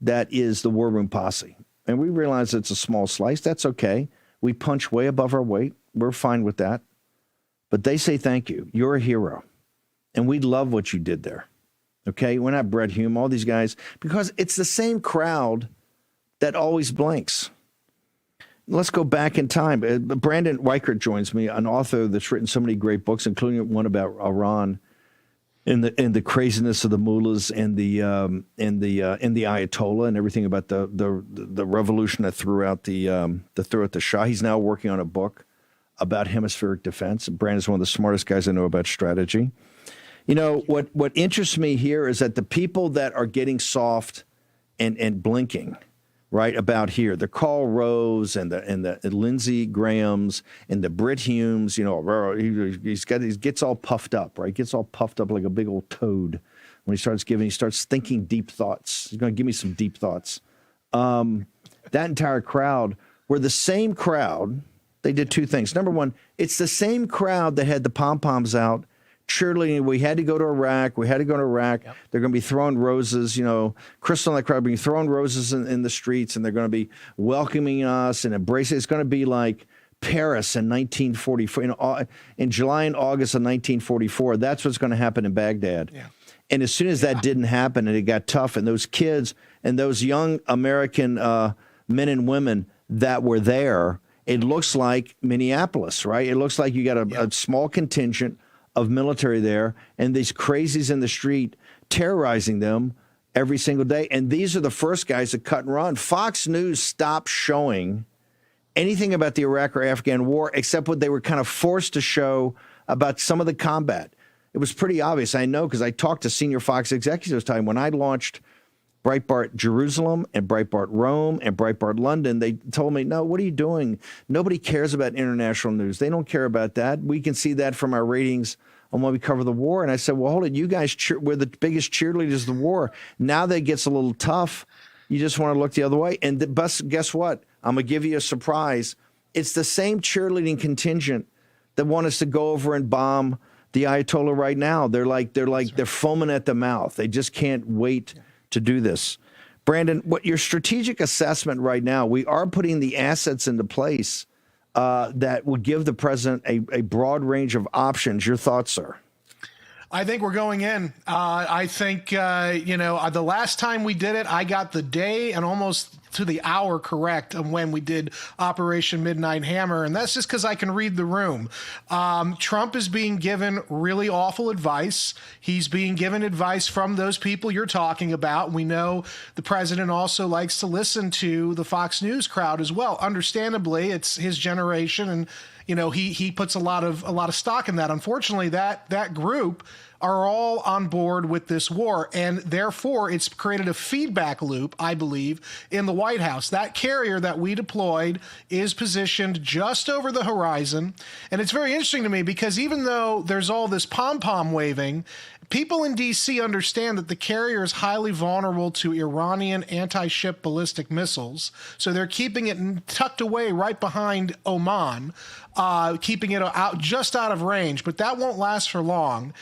that is the War Room Posse. And we realize it's a small slice. That's okay. We punch way above our weight. We're fine with that. But they say thank you. You're a hero. And we love what you did there. Okay, we're not Brett Hume, all these guys, because it's the same crowd that always blinks. Let's go back in time. Brandon Weichert joins me, an author that's written so many great books, including one about Iran and the craziness of the mullahs and the Ayatollah and everything about the revolution that threw out the Shah. He's now working on a book about hemispheric defense. Brandon's one of the smartest guys I know about strategy. What interests me here is that the people that are getting soft and blinking, right, about here, the Karl Rove and the Lindsey Grahams and the Britt Humes, he gets all puffed up, right? Gets all puffed up like a big old toad when he starts thinking deep thoughts. He's going to give me some deep thoughts. That entire crowd were the same crowd. They did two things. Number one, it's the same crowd that had the pom-poms out cheerleading. We had to go to Iraq. Yep. They're going to be throwing roses. Crystal and that crowd being throwing roses in the streets, and they're going to be welcoming us and embracing. It's going to be like Paris in 1944. In July and August of 1944. That's what's going to happen in Baghdad. Yeah. And as soon as that didn't happen, and it got tough, and those kids and those young American men and women that were there, it looks like Minneapolis, right? It looks like you got a small contingent of military there, and these crazies in the street terrorizing them every single day. And these are the first guys that cut and run. Fox News stopped showing anything about the Iraq or Afghan war except what they were kind of forced to show about some of the combat. It was pretty obvious. I know because I talked to senior Fox executives time when I launched Breitbart Jerusalem and Breitbart Rome and Breitbart London. They told me, no, what are you doing? Nobody cares about international news. They don't care about that. We can see that from our ratings on when we cover the war. And I said, well, hold it. You guys, we're the biggest cheerleaders of the war. Now that it gets a little tough, you just want to look the other way. And guess what? I'm going to give you a surprise. It's the same cheerleading contingent that want us to go over and bomb the Ayatollah right now. They're foaming at the mouth. They just can't wait to do this. Brandon, what your strategic assessment right now, we are putting the assets into place that would give the president a broad range of options. Your thoughts, sir?
I think we're going in. I think, the last time we did it, I got the day and almost to the hour correct of when we did Operation Midnight Hammer, and that's just because I can read the room. Trump is being given really awful advice. He's being given advice from those people you're talking about. We know the president also likes to listen to the Fox News crowd as well. Understandably, it's his generation, and he puts a lot of stock in that. Unfortunately, that group are all on board with this war, and therefore it's created a feedback loop, I believe, in the White House. That carrier that we deployed is positioned just over the horizon, and it's very interesting to me because even though there's all this pom-pom waving, people in D.C. understand that the carrier is highly vulnerable to Iranian anti-ship ballistic missiles, so they're keeping it tucked away right behind Oman, keeping it just out of range, but that won't last for long.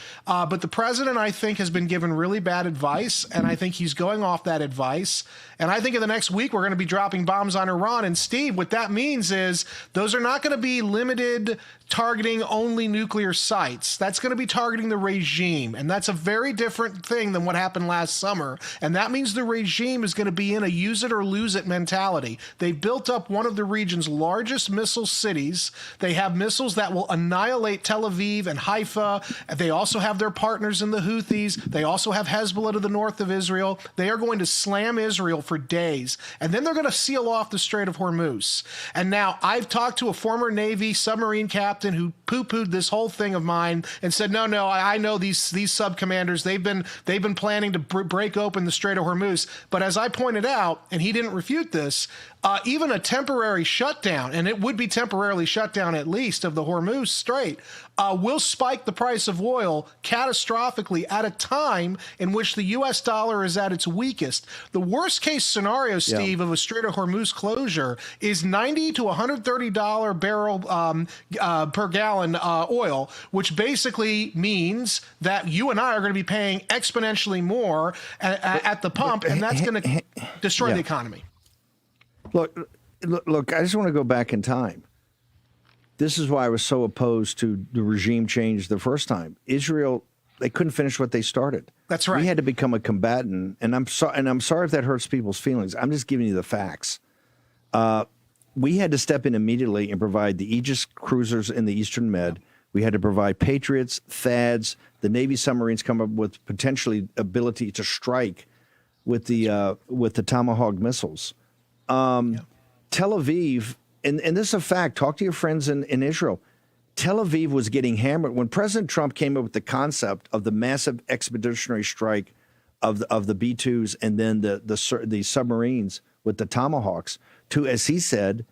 But the president, I think, has been given really bad advice, and I think he's going off that advice. And I think in the next week, we're going to be dropping bombs on Iran. And Steve, what that means is those are not going to be limited targeting only nuclear sites. That's going to be targeting the regime. And that's a very different thing than what happened last summer. And that means the regime is going to be in a use it or lose it mentality. They've built up one of the region's largest missile cities. They have missiles that will annihilate Tel Aviv and Haifa. They also have their partners in the Houthis. They also have Hezbollah to the north of Israel. They are going to slam Israel for days. And then they're going to seal off the Strait of Hormuz. And now I've talked to a former Navy submarine captain who poo-pooed this whole thing of mine and said, no, I know these sub-commanders. They've been planning to break open the Strait of Hormuz. But as I pointed out, and he didn't refute this, even a temporary shutdown, and it would be temporarily shut down at least, of the Hormuz Strait, will spike the price of oil catastrophically at a time in which the U.S. dollar is at its weakest. The worst case scenario, Steve, of a Strait of Hormuz closure is $90 to $130 barrel per gallon oil, which basically means that you and I are going to be paying exponentially more at the pump, and that's going to destroy the economy.
Look, I just want to go back in time. This is why I was so opposed to the regime change the first time. Israel, they couldn't finish what they started.
That's right.
We had to become a combatant, and I'm sorry if that hurts people's feelings. I'm just giving you the facts. We had to step in immediately and provide the Aegis cruisers in the Eastern Med. We had to provide Patriots, THAADs, the Navy submarines come up with potentially ability to strike with the Tomahawk missiles. Tel Aviv, and this is a fact, talk to your friends in Israel. Tel Aviv was getting hammered. When President Trump came up with the concept of the massive expeditionary strike of the B-2s and then the submarines with the Tomahawks to, as he said,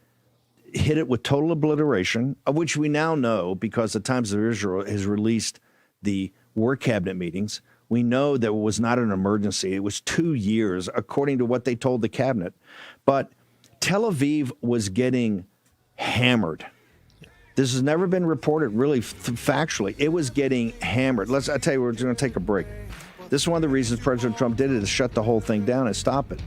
hit it with total obliteration, of which we now know because the Times of Israel has released the war cabinet meetings. We know that it was not an emergency. It was 2 years, according to what they told the cabinet. But Tel Aviv was getting hammered. This has never been reported really factually. It was getting hammered. I tell you, we're going to take a break. This is one of the reasons President Trump did it, is shut the whole thing down and stop it.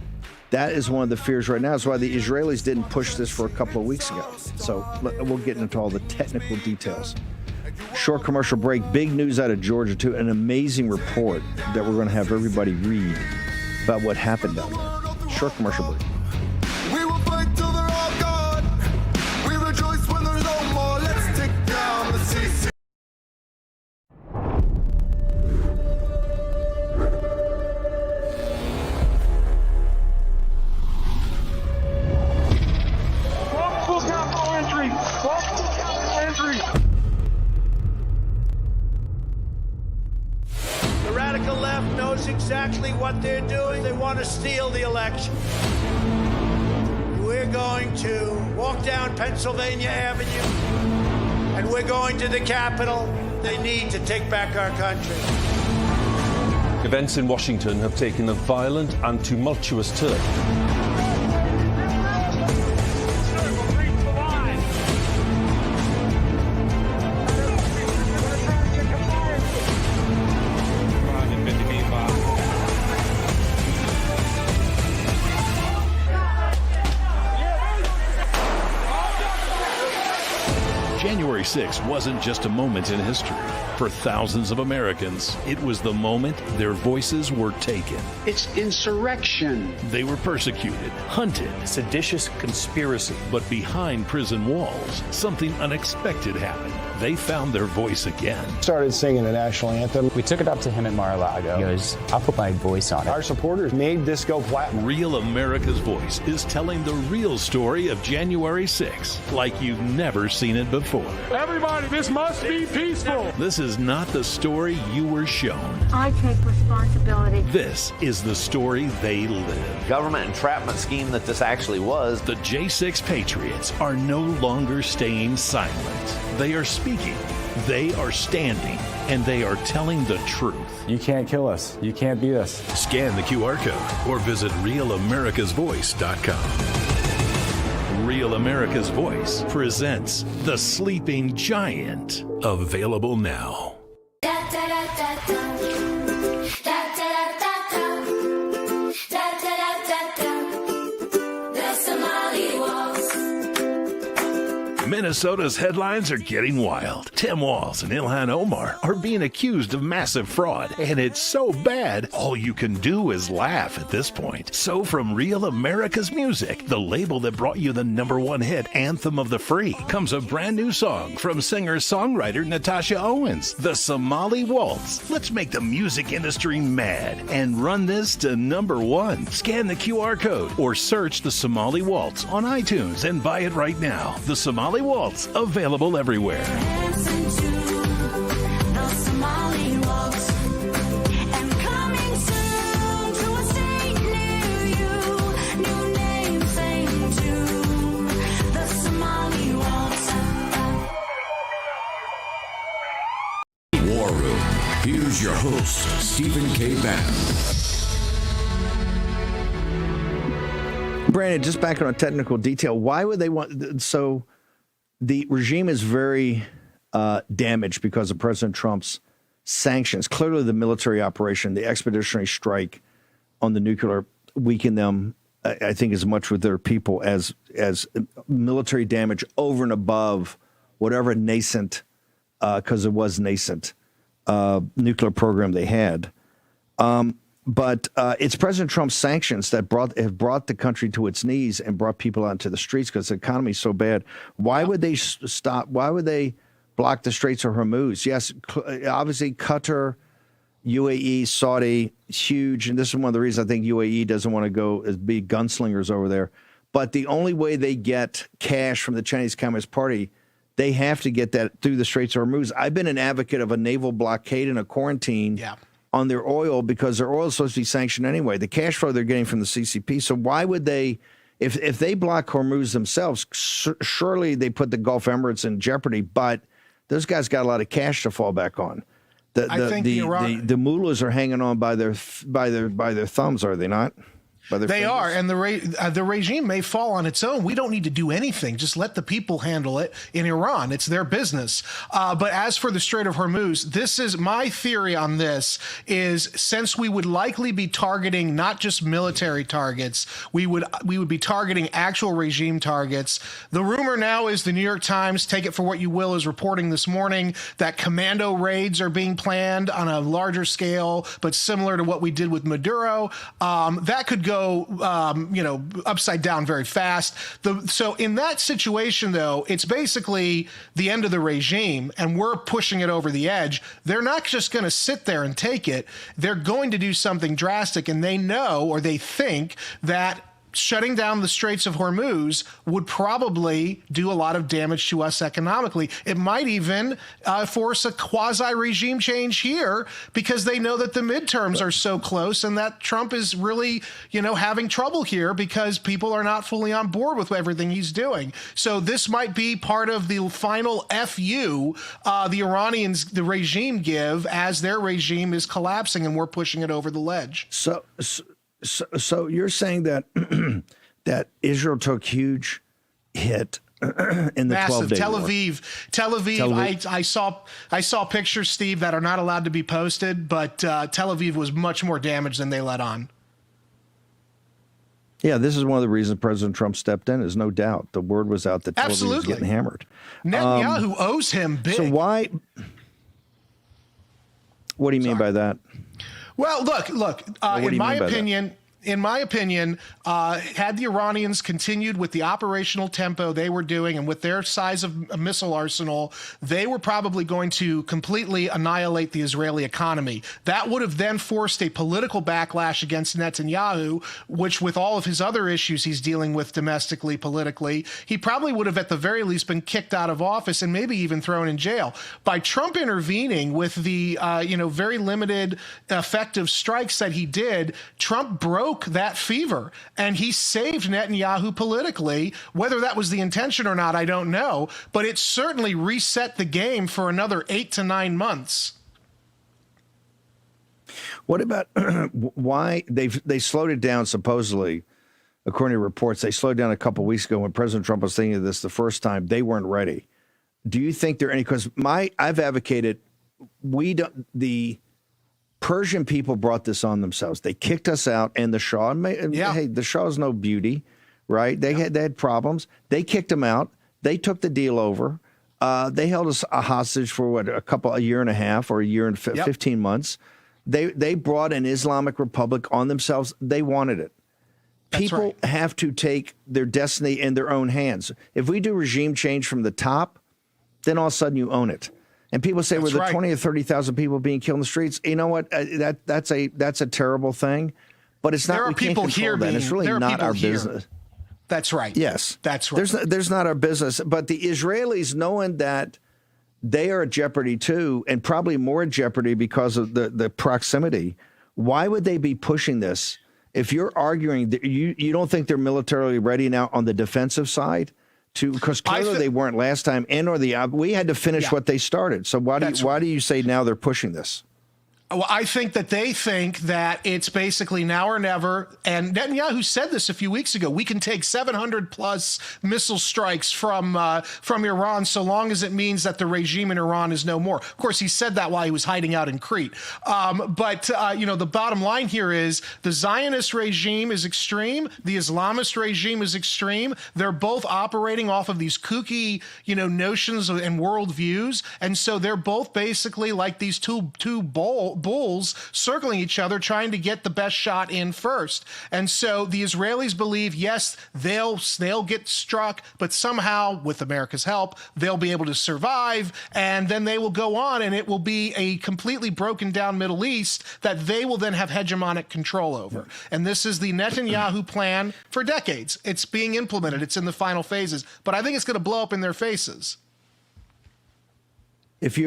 That is one of the fears right now. That's why the Israelis didn't push this for a couple of weeks ago. So we'll get into all the technical details. Short commercial break. Big news out of Georgia, too. An amazing report that we're going to have everybody read about what happened down there. Short commercial break.
We will fight till they're all gone. We rejoice when there's no more. Let's take down the CC.
Full capital entry. Full capital entry.
The radical left knows exactly what they're doing. They want to steal the election. We're going to walk down Pennsylvania Avenue, and we're going to the Capitol. They need to take back our country.
Events in Washington have taken a violent and tumultuous turn.
January 6th wasn't just a moment in history. For thousands of Americans, it was the moment their voices were taken.
It's insurrection.
They were persecuted, hunted,
Seditious conspiracy.
but behind prison walls, something unexpected happened. They found their voice again.
Started singing the national anthem.
We took it up to him at Mar-a-Lago. He goes, I'll put my voice on it.
Our supporters made this go platinum.
Real America's Voice is telling the real story of January 6th like you've never seen it before.
Everybody, this must be peaceful.
This is not the story you were shown.
I take responsibility.
This is the story they live.
Government entrapment scheme that this actually was.
The J6 Patriots are no longer staying silent. They are speaking, they are standing, and they are telling the truth.
You can't kill us. You can't beat us.
Scan the QR code or visit RealAmericasVoice.com. Real America's Voice presents The Sleeping Giant. Available now. Minnesota's headlines are getting wild. Tim Walz and Ilhan Omar are being accused of massive fraud, and it's so bad, all you can do is laugh at this point. So from Real America's Music, the label that brought you the #1 hit, Anthem of the Free, comes a brand new song from singer-songwriter Natasha Owens, The Somali Waltz. Let's make the music industry mad and run this to #1. Scan the QR code or search The Somali Waltz on iTunes and buy it right now. The Somali Waltz, available everywhere.
War Room. Here's your host, Stephen K. Bannon.
Brandon, just back on a technical detail, why would they want... So the regime is very damaged because of President Trump's sanctions. Clearly the military operation, the expeditionary strike on the nuclear weakened them, I think, as much with their people as military damage over and above whatever nascent, because it was nascent, nuclear program they had. But it's President Trump's sanctions that have brought the country to its knees and brought people out into the streets because the economy is so bad. Why would they stop? Why would they block the Straits of Hormuz? Yes, obviously Qatar, UAE, Saudi, huge. And this is one of the reasons I think UAE doesn't want to go as be gunslingers over there. But the only way they get cash from the Chinese Communist Party, they have to get that through the Straits of Hormuz. I've been an advocate of a naval blockade and a quarantine. Yeah. On their oil, because their oil is supposed to be sanctioned anyway. The cash flow they're getting from the CCP. So why would they, if they block Hormuz themselves, surely they put the Gulf Emirates in jeopardy. But those guys got a lot of cash to fall back on. The mullahs are hanging on by their thumbs, are they not? They
are, and the regime may fall on its own. We don't need to do anything. Just let the people handle it in Iran. It's their business. But as for the Strait of Hormuz, this is my theory on this is since we would likely be targeting not just military targets, we would be targeting actual regime targets. The rumor now is the New York Times, take it for what you will, is reporting this morning that commando raids are being planned on a larger scale, but similar to what we did with Maduro. That could go upside down very fast. So in that situation, though, it's basically the end of the regime, and we're pushing it over the edge. They're not just going to sit there and take it. They're going to do something drastic, and they know, or they think, that shutting down the Straits of Hormuz would probably do a lot of damage to us economically. It might even force a quasi-regime change here because they know that the midterms are so close and that Trump is really, having trouble here because people are not fully on board with everything he's doing. So this might be part of the final FU the Iranians, the regime, give as their regime is collapsing and we're pushing it over the ledge.
So you're saying that that Israel took huge hit in the 12-day
Tel
war.
Tel Aviv. I saw pictures, Steve, that are not allowed to be posted, but Tel Aviv was much more damaged than they let on.
Yeah, this is one of the reasons President Trump stepped in, is no doubt. The word was out that Hillary was getting hammered.
Netanyahu owes him big.
So why? What do you mean by that?
Well, look. In my opinion, had the Iranians continued with the operational tempo they were doing and with their size of a missile arsenal, they were probably going to completely annihilate the Israeli economy. That would have then forced a political backlash against Netanyahu, which with all of his other issues he's dealing with domestically, politically, he probably would have at the very least been kicked out of office and maybe even thrown in jail. By Trump intervening with the very limited effective strikes that he did, Trump broke that fever, and he saved Netanyahu politically. Whether that was the intention or not, I don't know, but it certainly reset the game for another 8 to 9 months.
What about why they slowed it down? Supposedly, according to reports, they slowed down a couple of weeks ago when President Trump was thinking of this the first time. They weren't ready. Do you think there are any? Because I've advocated the Persian people brought this on themselves. They kicked us out, and the Shah. Hey, the Shah's no beauty, right? They had problems. They kicked them out. They took the deal over. They held us a hostage for a year and a half or a year and 15 months. They brought an Islamic Republic on themselves. They wanted it. People have to take their destiny in their own hands. If we do regime change from the top, then all of a sudden you own it. And people say, well, the 20 or 30,000 people being killed in the streets. You know what? That's a terrible thing. But it's not.
There are people here being.
It's really not our business.
That's right.
Yes,
that's right.
There's not our business. But the Israelis, knowing that they are at jeopardy too, and probably more at jeopardy because of the proximity. Why would they be pushing this? If you're arguing that you don't think they're militarily ready now on the defensive side? Because clearly they weren't last time, we had to finish what they started. So why do you say now they're pushing this?
Well, I think that they think that it's basically now or never. And Netanyahu said this a few weeks ago. We can take 700 plus missile strikes from Iran so long as it means that the regime in Iran is no more. Of course, he said that while he was hiding out in Crete. But the bottom line here is the Zionist regime is extreme. The Islamist regime is extreme. They're both operating off of these kooky, notions and worldviews. And so they're both basically like these two bulls circling each other, trying to get the best shot in first. And so the Israelis believe, yes, they'll get struck, but somehow, with America's help, they'll be able to survive, and then they will go on, and it will be a completely broken down Middle East that they will then have hegemonic control over. And this is the Netanyahu plan for decades. It's being implemented. It's in the final phases, but I think it's going to blow up in their faces.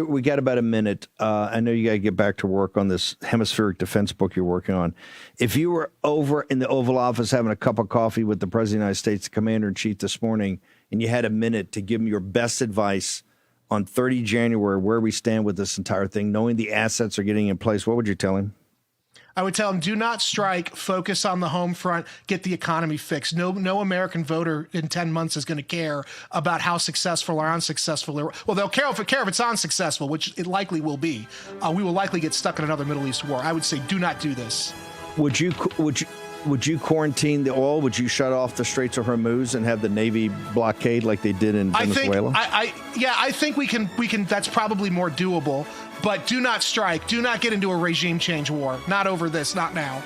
We got about a minute. I know you got to get back to work on this hemispheric defense book you're working on. If you were over in the Oval Office having a cup of coffee with the President of the United States, the Commander-in-Chief this morning, and you had a minute to give him your best advice on 30 January, where we stand with this entire thing, knowing the assets are getting in place, what would you tell him?
I would tell him, do not strike, focus on the home front, get the economy fixed. No American voter in 10 months is going to care about how successful or unsuccessful. Well, they'll care if it's unsuccessful, which it likely will be. We will likely get stuck in another Middle East war. I would say, do not do this.
Would you quarantine the oil? Would you shut off the Straits of Hormuz and have the Navy blockade like they did in Venezuela?
I think we can. That's probably more doable. But do not strike. Do not get into a regime change war. Not over this. Not now.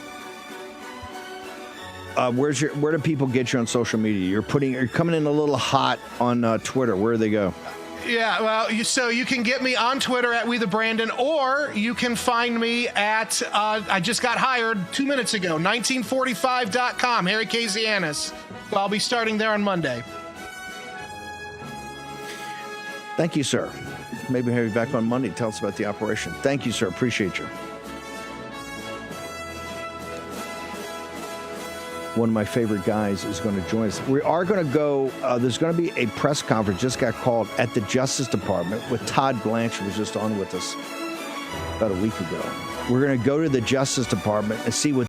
Where do people get you on social media? You're coming in a little hot on Twitter. Where do they go?
Yeah, well, so you can get me on Twitter at WeTheBrandon, or you can find me at, I just got hired 2 minutes ago, 1945.com, Harry Kazianis. So I'll be starting there on Monday.
Thank you, sir. Maybe we'll have you back on Monday to tell us about the operation. Thank you, sir. Appreciate you. One of my favorite guys is going to join us. We are going to go, there's going to be a press conference, just got called, at the Justice Department with Todd Blanchard, who was just on with us about a week ago. We're going to go to the Justice Department and see what